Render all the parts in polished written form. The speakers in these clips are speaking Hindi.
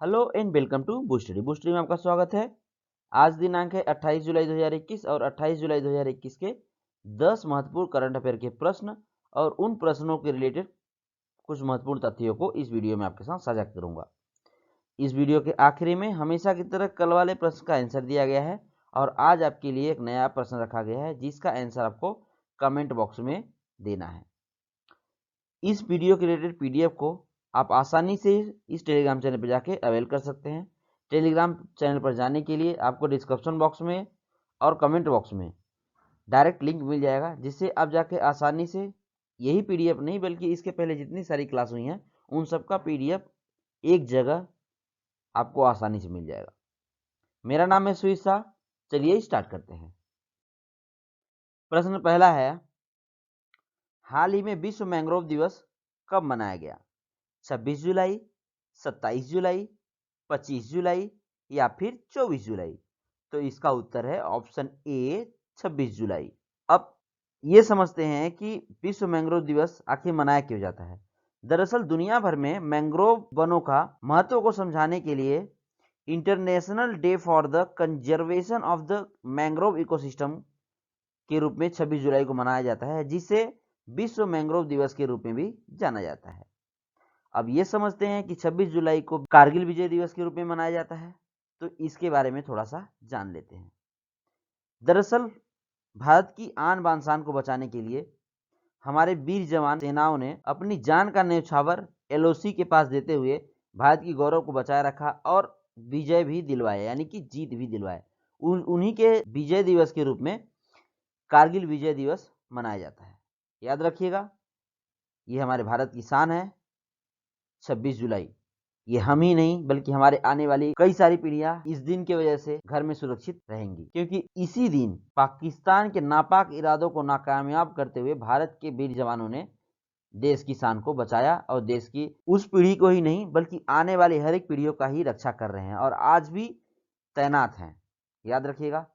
Hello and welcome to Boostdy. Boostdy में आपका स्वागत है। आज दिनांक है 28 जुलाई 2021 और 28 जुलाई 2021 के 10 महत्वपूर्ण करंट अफेयर के प्रश्न और उन प्रश्नों के रिलेटेड कुछ महत्वपूर्ण तथ्यों को इस वीडियो में आपके साथ साझा करूंगा। इस वीडियो के आखिरी में हमेशा की तरह कल वाले प्रश्न का आंसर दिया गया है और आज आपके लिए एक नया प्रश्न रखा गया है जिसका आंसर आपको कमेंट बॉक्स में देना है। इस वीडियो के रिलेटेड पीडीएफ को आप आसानी से इस टेलीग्राम चैनल पर जाके अवेल कर सकते हैं। टेलीग्राम चैनल पर जाने के लिए आपको डिस्क्रिप्शन बॉक्स में और कमेंट बॉक्स में डायरेक्ट लिंक मिल जाएगा, जिससे आप जाके आसानी से यही पीडीएफ नहीं बल्कि इसके पहले जितनी सारी क्लास हुई हैं उन सब का पीडीएफ एक जगह आपको आसानी से मिल जाएगा। मेरा नाम है सुनील शाह। चलिए स्टार्ट करते हैं। प्रश्न पहला है, हाल ही में विश्व मैंग्रोव दिवस कब मनाया गया? 26 जुलाई, 27 जुलाई, 25 जुलाई या फिर 24 जुलाई? तो इसका उत्तर है ऑप्शन ए 26 जुलाई। अब ये समझते हैं कि विश्व मैंग्रोव दिवस आखिर मनाया क्यों जाता है। दरअसल दुनिया भर में मैंग्रोव वनों का महत्व को समझाने के लिए international day for the conservation of the mangrove ecosystem के रूप में 26 जुलाई को मनाया जाता है, जिसे विश्व मैंग्रोव दिवस के रूप में भी जाना जाता है। अब ये समझते हैं कि 26 जुलाई को कारगिल विजय दिवस के रूप में मनाया जाता है, तो इसके बारे में थोड़ा सा जान लेते हैं। दरअसल भारत की आन बान शान को बचाने के लिए हमारे वीर जवान सेनाओं ने अपनी जान का न्यौछावर एलओसी के पास देते हुए भारत की गौरव को बचाए रखा और विजय भी दिलवाया, यानी कि जीत भी दिलवाए। उन्हीं के विजय दिवस के रूप में कारगिल विजय दिवस मनाया जाता है। याद रखिएगा, ये हमारे भारत की शान है। 26 जुलाई ये हम ही नहीं बल्कि हमारे आने वाली कई सारी पीढ़ियां इस दिन की वजह से घर में सुरक्षित रहेंगी, क्योंकि इसी दिन पाकिस्तान के नापाक इरादों को नाकामयाब करते हुए भारत के वीर जवानों ने देश की शान को बचाया और देश की उस पीढ़ी को ही नहीं बल्कि आने वाली हर एक पीढ़ियों का ही रक्षा कर रहे हैं और आज भी तैनात हैं। याद रखिएगा।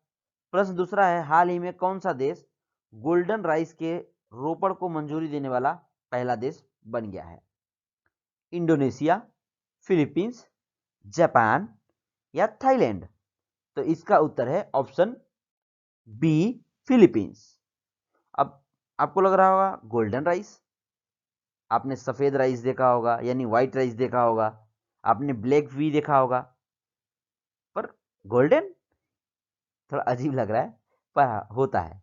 प्रश्न दूसरा है, हाल ही में कौन सा देश गोल्डन राइस के रोपण को मंजूरी देने वाला पहला देश बन गया है? इंडोनेशिया, फिलीपींस, जापान या थाईलैंड? तो इसका उत्तर है ऑप्शन बी फिलीपींस। अब आपको लग रहा होगा गोल्डन राइस, आपने सफेद राइस देखा होगा यानी व्हाइट राइस देखा होगा, आपने ब्लैक वी देखा होगा, पर गोल्डन थोड़ा अजीब लग रहा है, पर होता है।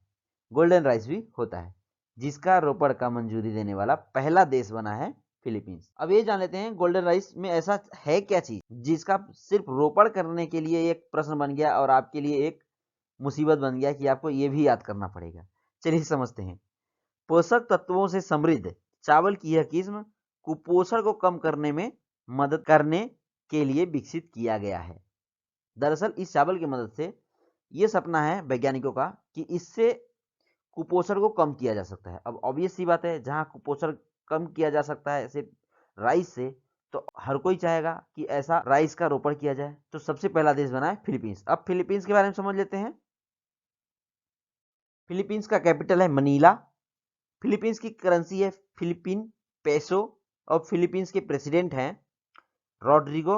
गोल्डन राइस भी होता है, जिसका रोपण का मंजूरी देने वाला पहला देश बना है फिलीपींस। अब ये जान लेते हैं गोल्डन राइस में ऐसा है क्या चीज जिसका सिर्फ रोपण करने के लिए एक प्रश्न बन गया और आपके लिए एक मुसीबत बन गया कि आपको ये भी याद करना पड़ेगा। चलिए समझते हैं। पोषक तत्वों से समृद्ध चावल की यह किस्म कुपोषण को कम करने में मदद करने के लिए विकसित किया गया है। दरअसल इस चावल की मदद से यह सपना है वैज्ञानिकों का कि इससे कुपोषण को कम किया जा सकता है। अब ऑब्वियस सी बात है, जहां कुपोषण कम किया जा सकता है सिर्फ राइस से, तो हर कोई चाहेगा कि ऐसा राइस का रोपण किया जाए। तो सबसे पहला देश बना है फिलीपींस। अब फिलीपींस के बारे में समझ लेते हैं। फिलीपींस का कैपिटल है मनीला। फिलीपींस की करेंसी है फिलिपिन पेसो और फिलीपींस के प्रेसिडेंट हैं रॉड्रिगो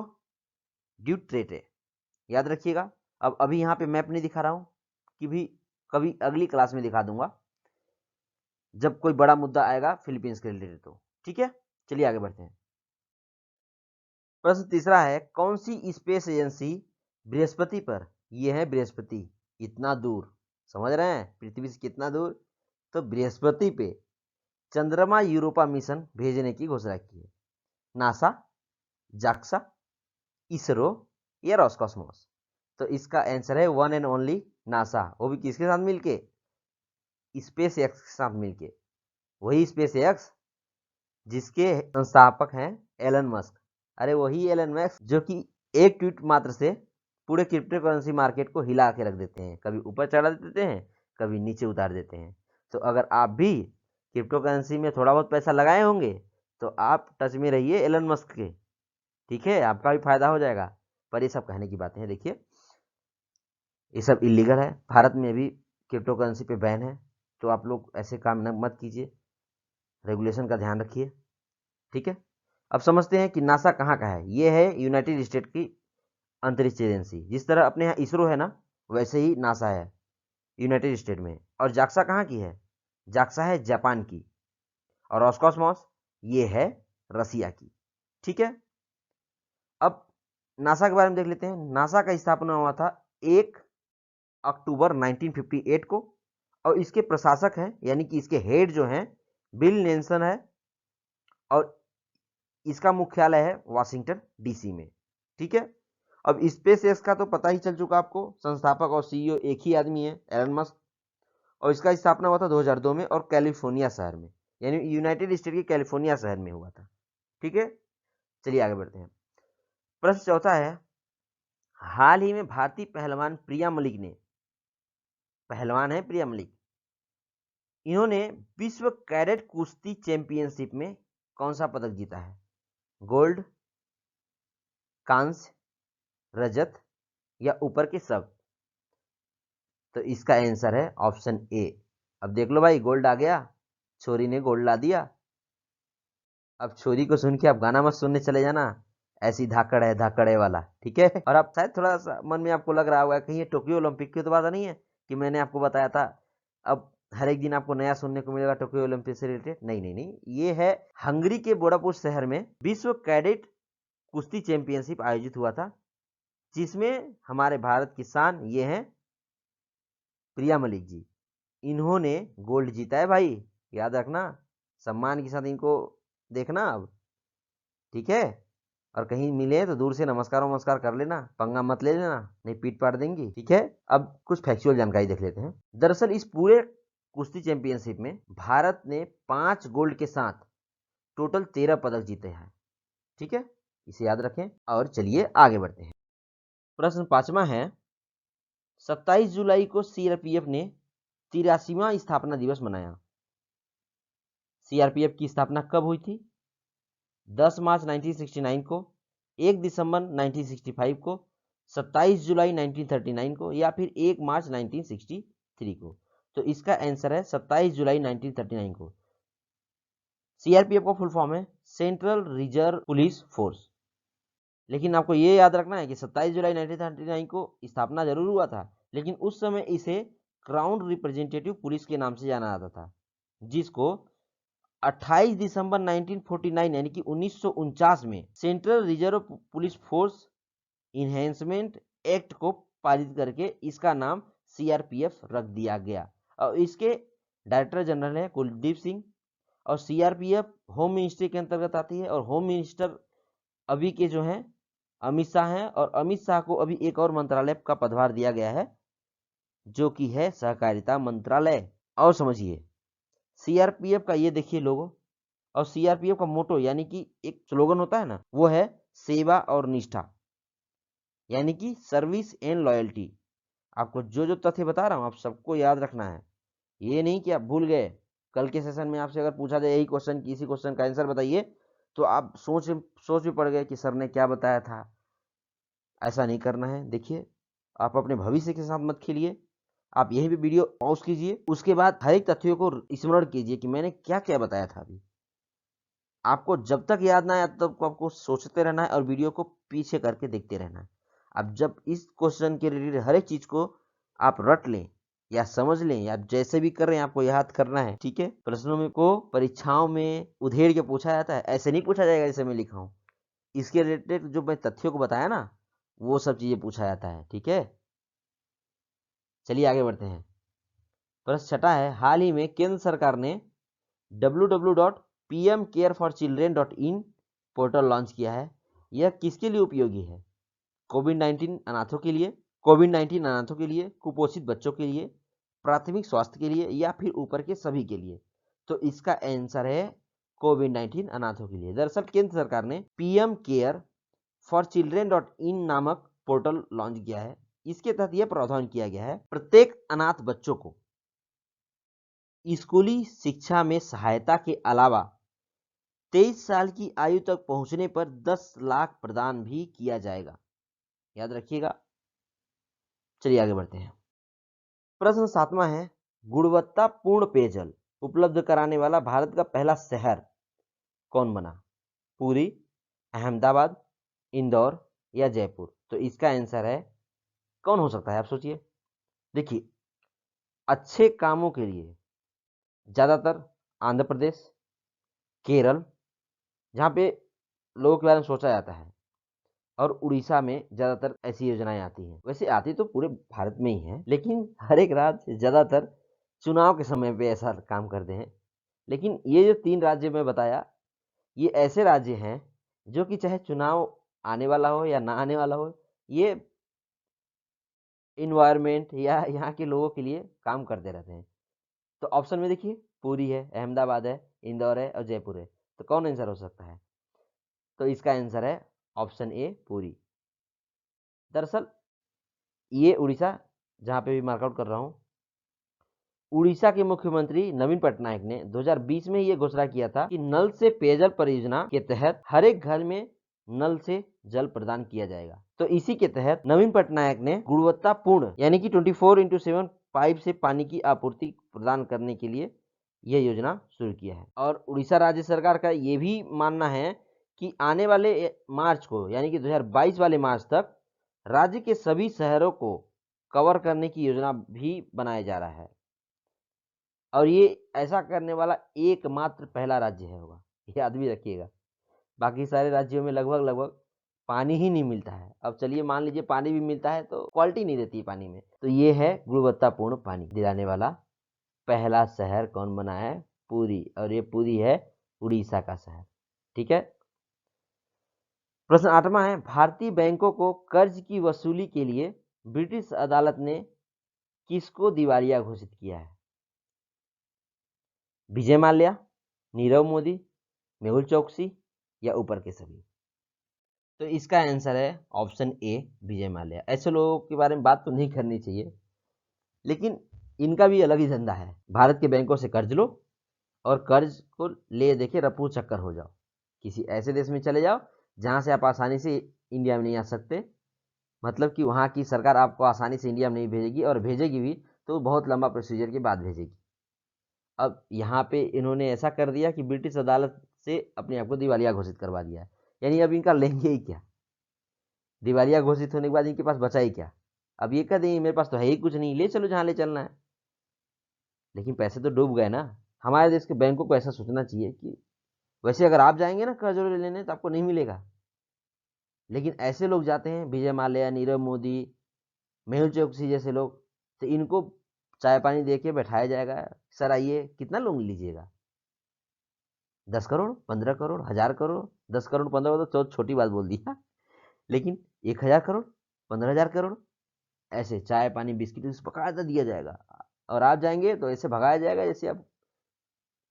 ड्यूटेर्टे। याद रखिएगा। अब अभी यहाँ पे मैप नहीं दिखा रहा हूं, कि भी कभी अगली क्लास में दिखा दूंगा जब कोई बड़ा मुद्दा आएगा फिलीपींस के रिलेटेड। तो ठीक है, चलिए आगे बढ़ते हैं। प्रश्न तीसरा है, कौन सी स्पेस एजेंसी बृहस्पति पर, यह है बृहस्पति, इतना दूर, समझ रहे हैं पृथ्वी से कितना दूर, तो बृहस्पति पे चंद्रमा यूरोपा मिशन भेजने की घोषणा की है? नासा, जाक्सा, इसरो या रॉसकॉस्मोस? तो इसका आंसर है वन एंड ओनली नासा। वो भी किसके साथ मिलके? स्पेस एक्स के साथ मिलके। वही स्पेस एक्स जिसके संस्थापक हैं एलन मस्क। अरे वही एलन मस्क जो कि एक ट्वीट मात्र से पूरे क्रिप्टो करेंसी मार्केट को हिला के रख देते हैं, कभी ऊपर चढ़ा देते हैं, कभी नीचे उतार देते हैं। तो अगर आप भी क्रिप्टो करेंसी में थोड़ा बहुत पैसा लगाए होंगे तो आप टच में रहिए एलन मस्क के, ठीक है, आपका भी फायदा हो जाएगा। पर ये सब कहने की बातें हैं। देखिए, ये सब इलीगल है, भारत में भी क्रिप्टो करेंसी पे बैन है, तो आप लोग ऐसे काम न मत कीजिए, रेगुलेशन का ध्यान रखिए, ठीक है। अब समझते हैं कि नासा कहाँ का है। ये है यूनाइटेड स्टेट की अंतरिक्ष एजेंसी। जिस तरह अपने यहाँ इसरो है ना, वैसे ही नासा है यूनाइटेड स्टेट में। और जाक्सा कहाँ की है? जाक्सा है जापान की। और रोस्कॉसमॉस ये है रसिया की। ठीक है, अब नासा के बारे में देख लेते हैं। नासा का स्थापना हुआ था 1 अक्टूबर 1958 को, और इसके प्रशासक हैं यानी कि इसके हेड जो हैं बिल नेल्सन है, और इसका मुख्यालय है वाशिंगटन डीसी में। ठीक है, अब स्पेस एक्स का तो पता ही चल चुका आपको, संस्थापक और सीईओ एक ही आदमी है, एलन मस्क। और इसका स्थापना हुआ था 2002 में, और कैलिफोर्निया शहर में, यानी यूनाइटेड स्टेट के कैलिफोर्निया शहर में हुआ था। ठीक है, चलिए आगे बढ़ते हैं। प्रश्न चौथा है, हाल ही में भारतीय पहलवान प्रिया मलिक ने, पहलवान है प्रिया मलिक, इन्होंने विश्व कैडेट कुश्ती चैंपियनशिप में कौन सा पदक जीता है? गोल्ड, कांस्य, रजत या ऊपर के सब? तो इसका आंसर है ऑप्शन ए। अब देख लो भाई, गोल्ड आ गया, छोरी ने गोल्ड ला दिया। अब छोरी को सुन के आप गाना मत सुनने चले जाना, ऐसी धाकड़ है धाकड़ है वाला। ठीक है, और आप शायद थोड़ा सा मन में आपको लग रहा होगा कहीं ये टोक्यो ओलंपिक की तो बात नहीं है कि मैंने आपको बताया था। अब हर एक दिन आपको नया सुनने को मिलेगा टोक्यो ओलंपिक से रिलेटेड। नहीं नहीं नहीं, ये है हंगरी के बुडापेस्ट शहर में विश्व कैडेट कुश्ती चैंपियनशिप आयोजित हुआ था, जिसमें हमारे भारत की शान ये है प्रिया मलिक जी। इन्होंने गोल्ड जीता है भाई, याद रखना, सम्मान के साथ इनको देखना अब। ठीक है, और कहीं मिले तो दूर से नमस्कार नमस्कार कर लेना, पंगा मत ले लेना, नहीं पीट पाट देंगी। ठीक है, अब कुछ फैक्चुअल जानकारी देख लेते हैं। दरअसल इस पूरे कुश्ती चैंपियनशिप में भारत ने 5 गोल्ड के साथ टोटल 13 पदक जीते हैं। ठीक है, इसे याद रखें, और चलिए आगे बढ़ते हैं। प्रश्न 5वां है, 27 जुलाई को सीआरपीएफ ने 83वां स्थापना दिवस मनाया। सीआरपीएफ की स्थापना कब हुई थी? 10 मार्च 1969 को, 1 दिसंबर 1965 को, 27 जुलाई 1939 को, या फिर 1 मार्च 1963 को? तो इसका आंसर है 27 जुलाई 1939 को। सीआरपीएफ का फुल फॉर्म है सेंट्रल रिजर्व पुलिस फोर्स। लेकिन आपको ये याद रखना है कि 27 जुलाई 1939 को स्थापना जरूर हुआ था, लेकिन उस समय इसे क्राउन रिप्रेजेंटेटिव पुलिस के नाम से जाना जाता था, जिसको 28 दिसंबर 1949 यानी कि 1949 में central reserve police force enhancement act को पारित करके इसका नाम सीआरपीएफ रख दिया गया। और इसके डायरेक्टर जनरल है कुलदीप सिंह, और सीआरपीएफ होम मिनिस्ट्री के अंतर्गत आती है, और होम मिनिस्टर अभी के जो हैं अमित शाह हैं, और अमित शाह को अभी एक और मंत्रालय का पदभार दिया गया है, जो कि है सहकारिता मंत्रालय। और समझिए सीआरपीएफ का ये देखिए लोगो, और सीआरपीएफ का मोटो यानी कि एक स्लोगन होता है ना, वो है सेवा और निष्ठा, यानी कि सर्विस एंड लॉयल्टी। आपको जो जो तथ्य बता रहा हूं आप सबको याद रखना है, ये नहीं कि आप भूल गए। कल के सेशन में आपसे अगर पूछा जाए यही क्वेश्चन, किसी क्वेश्चन का आंसर बताइए, तो आप सोच भी पड़ गए कि सर ने क्या बताया था। ऐसा नहीं करना है। देखिए, आप अपने भविष्य के साथ मत खेलिए। आप यही भी वीडियो पॉज कीजिए, उसके बाद हर एक तथ्यों को स्मरण कीजिए कि मैंने क्या क्या बताया था अभी। आपको जब तक याद ना आए तब तक आपको सोचते रहना है और वीडियो को पीछे करके देखते रहना है। अब जब इस क्वेश्चन के रिलेटेड हर एक चीज को आप रट लें या समझ लें, या जैसे भी कर रहे हैं आपको याद करना है। ठीक है, प्रश्नों में को परीक्षाओं में उधेड़ के पूछा जाता है, ऐसे नहीं पूछा जाएगा जैसे मैं लिखा हूं। इसके रिलेटेड जो मैं तथ्यों को बताया ना, वो सब चीजें पूछा जाता है। ठीक है, चलिए आगे बढ़ते हैं। प्रश्न छठा है, हाल ही में केंद्र सरकार ने www.pmcareforchildren.in पोर्टल लॉन्च किया है। यह किसके लिए उपयोगी है? कोविड-19 अनाथों के लिए, कुपोषित बच्चों के लिए, प्राथमिक स्वास्थ्य के लिए, या फिर ऊपर के सभी के लिए? तो इसका आंसर है कोविड-19 अनाथों के लिए। दरअसल केंद्र सरकार ने pmcareforchildren.in नामक पोर्टल लॉन्च किया है। इसके तहत यह प्रावधान किया गया है, प्रत्येक अनाथ बच्चों को स्कूली शिक्षा में सहायता के अलावा 23 साल की आयु तक पहुंचने पर 10 लाख प्रदान भी किया जाएगा। याद रखिएगा। चलिए आगे बढ़ते हैं। प्रश्न 7वां है, गुणवत्तापूर्ण पेयजल उपलब्ध कराने वाला भारत का पहला शहर कौन बना? पुरी, अहमदाबाद, इंदौर या जयपुर। तो इसका आंसर है कौन हो सकता है, आप सोचिए। देखिए, अच्छे कामों के लिए ज़्यादातर आंध्र प्रदेश, केरल, जहाँ पे लोगों के बारे में सोचा जाता है, और उड़ीसा में ज़्यादातर ऐसी योजनाएं आती हैं। वैसे आती तो पूरे भारत में ही हैं, लेकिन हर एक राज्य ज़्यादातर चुनाव के समय पे ऐसा काम करते हैं। लेकिन ये जो 3 राज्य मैं बताया, ये ऐसे राज्य हैं जो कि चाहे चुनाव आने वाला हो या ना आने वाला हो, ये इन्वायरमेंट या यहाँ के लोगों के लिए काम करते रहते हैं। तो ऑप्शन में देखिए, पुरी है, अहमदाबाद है, इंदौर है और जयपुर है। तो कौन आंसर हो सकता है? तो इसका आंसर है ऑप्शन ए, पुरी। दरअसल ये उड़ीसा, जहाँ पे भी मार्कआउट कर रहा हूँ, उड़ीसा के मुख्यमंत्री नवीन पटनायक ने 2020 में ये घोषणा किया था कि नल से पेयजल परियोजना के तहत हर एक घर में नल से जल प्रदान किया जाएगा। तो इसी के तहत नवीन पटनायक ने गुणवत्तापूर्ण यानी कि 24x7 पाइप से पानी की आपूर्ति प्रदान करने के लिए यह योजना शुरू किया है। और उड़ीसा राज्य सरकार का ये भी मानना है कि आने वाले मार्च को, यानी कि 2022 वाले मार्च तक राज्य के सभी शहरों को कवर करने की योजना भी बनाया जा रहा है। और ये ऐसा करने वाला एकमात्र पहला राज्य है होगा, ये याद भी रखिएगा। बाकी सारे राज्यों में लगभग पानी ही नहीं मिलता है। अब चलिए मान लीजिए पानी भी मिलता है तो क्वालिटी नहीं रहती है पानी में। तो ये है गुणवत्तापूर्ण पानी दिलाने वाला पहला शहर कौन बना है? पुरी। और ये पुरी है उड़ीसा का शहर। ठीक है। प्रश्न 8वां है, भारतीय बैंकों को कर्ज की वसूली के लिए ब्रिटिश अदालत ने किसको दिवालिया घोषित किया है? विजय माल्या, नीरव मोदी, मेहुल चोकसी या ऊपर के सभी? तो इसका आंसर है ऑप्शन ए, विजय माल्या। ऐसे लोगों के बारे में बात तो नहीं करनी चाहिए, लेकिन इनका भी अलग ही धंधा है। भारत के बैंकों से कर्ज लो और कर्ज को ले देके रफू चक्कर हो जाओ। किसी ऐसे देश में चले जाओ जहां से आप आसानी से इंडिया में नहीं आ सकते, मतलब कि वहां की सरकार आपको आसानी से इंडिया में नहीं भेजेगी, और भेजेगी भी तो बहुत लंबा प्रोसीजर के बाद भेजेगी। अब यहाँ पे इन्होंने ऐसा कर दिया कि ब्रिटिश अदालत से अपने आप को दिवालिया घोषित करवा दिया है। यानी अब इनका लेंगे ही क्या? दिवालिया घोषित होने के बाद इनके पास बचा ही क्या? अब ये कह देंगे मेरे पास तो है ही कुछ नहीं, ले चलो जहाँ ले चलना है। लेकिन पैसे तो डूब गए ना। हमारे देश के बैंकों को ऐसा सोचना चाहिए कि वैसे अगर आप जाएंगे ना कर्ज लेने तो आपको नहीं मिलेगा, लेकिन ऐसे लोग जाते हैं, विजय माल्या, नीरव मोदी, मेहुल चोकसी जैसे लोग, तो इनको चाय पानी दे के बैठाया जाएगा। सर आइए, कितना लोन लीजिएगा? 10 करोड़, 15 करोड़, 1000 करोड़। 10 करोड़ 15 करोड़ तो छोटी बात बोल दी, लेकिन 1000 करोड़, 15,000 करोड़, ऐसे चाय पानी बिस्किट बकायदा दिया जाएगा। और आप जाएंगे तो ऐसे भगाया जाएगा जैसे अब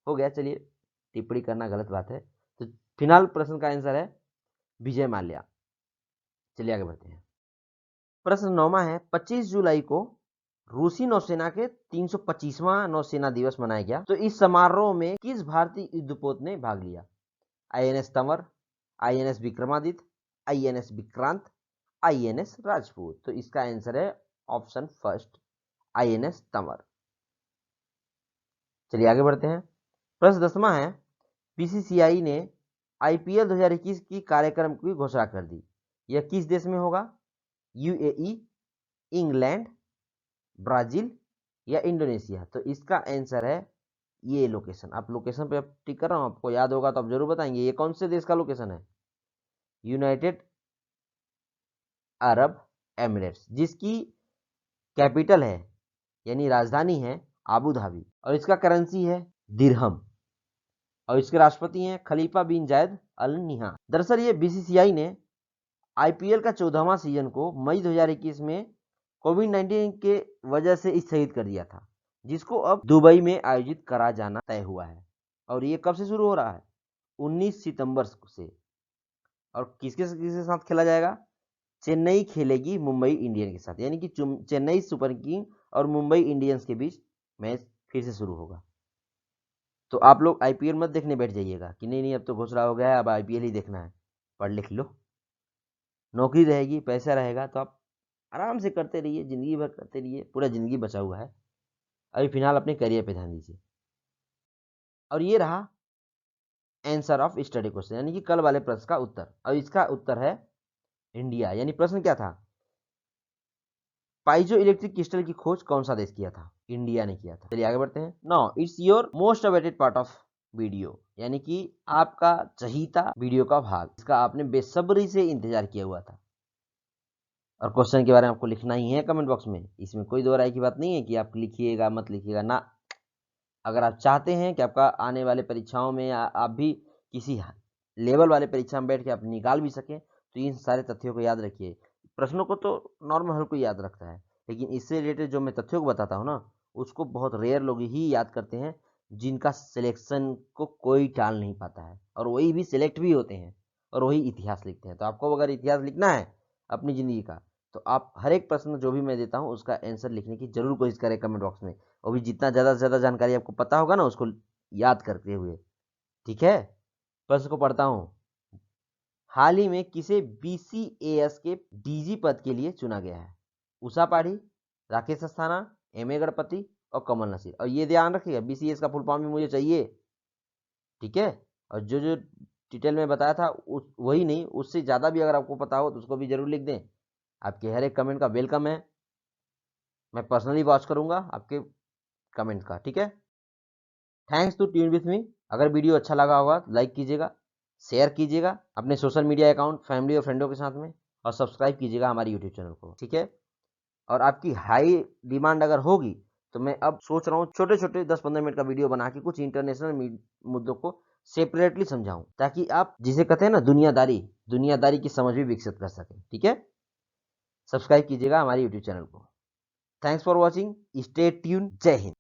हो गया। चलिए, टिप्पणी करना गलत बात है। तो फिलहाल प्रश्न का आंसर है विजय माल्या। चलिए आगे बढ़ते हैं। प्रश्न 9वां है, 25 जुलाई को रूसी नौसेना के 325वां नौसेना दिवस मनाया गया। तो इस समारोह में किस भारतीय युद्धपोत ने भाग लिया? INS Tanwar, INS Vikramaditya, INS Vikrant, INS Rajput. तो इसका आंसर है ऑप्शन फर्स्ट, INS तंवर। चलिए आगे बढ़ते हैं। प्रश्न 10वां है, बीसीसीआई ने IPL 2021 की कार्यक्रम की घोषणा कर दी। यह किस देश में होगा? UAE, इंग्लैंड, ब्राजील या इंडोनेशिया? तो इसका आंसर है ये लोकेशन। आप लोकेशन पे टिक कर रहा हूं, आपको याद होगा तो आप जरूर बताएंगे ये कौन से देश का लोकेशन है। यूनाइटेड अरब एमिरेट्स, जिसकी कैपिटल है यानी राजधानी है आबू धाबी, और इसका करेंसी है दिरहम, और इसके राष्ट्रपति हैं खलीफा बिन जायद अल निहा। दरअसल ये बीसीसीआई ने IPL का 14वां सीजन को मई 2021 में कोविड-19 के वजह से स्थगित कर दिया था, जिसको अब दुबई में आयोजित करा जाना तय हुआ है। और ये कब से शुरू हो रहा है? 19 सितंबर से। और किसके किसके साथ खेला जाएगा? चेन्नई खेलेगी मुंबई इंडियंस के साथ, यानी कि चेन्नई सुपर किंग और मुंबई इंडियंस के बीच मैच फिर से शुरू होगा। तो आप लोग IPL मत देखने बैठ जाइएगा कि नहीं अब तो घोषणा हो गया है, अब IPL ही देखना है। पढ़ लिख लो, नौकरी रहेगी, पैसा रहेगा, तो आप आराम से करते रहिए, जिंदगी भर करते रहिए, पूरा जिंदगी बचा हुआ है। अभी फिलहाल अपने करियर पे ध्यान दीजिए। और ये रहा आंसर ऑफ स्टडी क्वेश्चन, यानी कि कल वाले प्रश्न का उत्तर। और इसका उत्तर है इंडिया। यानी प्रश्न क्या था, पाइजो इलेक्ट्रिक क्रिस्टल की खोज कौन सा देश किया था? इंडिया ने किया था। चलिए आगे बढ़ते हैं। Now it's your most awaited part of video, यानी कि आपका चहीता वीडियो का भाग, इसका आपने बेसब्री से इंतजार किया हुआ था। और क्वेश्चन के बारे में आपको लिखना ही है कमेंट बॉक्स में, इसमें कोई दो राय की बात नहीं है कि आप लिखिएगा मत लिखिएगा ना। अगर आप चाहते हैं कि आपका आने वाले परीक्षाओं में आप भी किसी लेवल वाले परीक्षा में बैठ के आप निकाल भी सकें, तो इन सारे तथ्यों को याद रखिए। प्रश्नों को तो नॉर्मल हर कोई याद रखता है, लेकिन इससे रिलेटेड जो मैं तथ्यों को बताता हूँ ना, उसको बहुत रेयर लोग ही याद करते हैं, जिनका सिलेक्शन को कोई टाल नहीं पाता है, और वही भी सिलेक्ट भी होते हैं, और वही इतिहास लिखते हैं। तो आपको अगर इतिहास लिखना है अपनी ज़िंदगी का, तो आप हर एक प्रश्न जो भी मैं देता हूँ उसका आंसर लिखने की जरूर कोशिश करें कमेंट बॉक्स में, और भी जितना ज़्यादा से ज़्यादा जानकारी आपको पता होगा ना, उसको याद करते हुए। ठीक है, प्रश्न को पढ़ता हूँ। हाल ही में किसे BCAS के DG पद के लिए चुना गया है? उषा पाढ़ी, राकेश अस्थाना, MA गणपति और कमल नसीर। और ये ध्यान रखिएगा, BCAS का फुल फॉर्म भी मुझे चाहिए, ठीक है। और जो जो डिटेल में बताया था वही नहीं, उससे ज़्यादा भी अगर आपको पता हो तो उसको भी जरूर लिख दें। आपके हर एक कमेंट का वेलकम है, मैं पर्सनली वॉच करूंगा आपके कमेंट का, ठीक है। Thanks to tune with me. अगर वीडियो अच्छा लगा होगा तो लाइक कीजिएगा, शेयर कीजिएगा अपने सोशल मीडिया अकाउंट, फैमिली और फ्रेंडों के साथ में, और सब्सक्राइब कीजिएगा हमारे यूट्यूब चैनल को, ठीक है। और आपकी हाई डिमांड अगर होगी तो मैं अब सोच रहा हूँ छोटे छोटे 10-15 मिनट का वीडियो बना के कुछ इंटरनेशनल मुद्दों को सेपरेटली समझाऊं, ताकि आप जिसे कहते हैं ना दुनियादारी की समझ भी विकसित कर सकें, ठीक है। सब्सक्राइब कीजिएगा हमारे यूट्यूब चैनल को। Thanks for watching, stay tune, जय हिंद।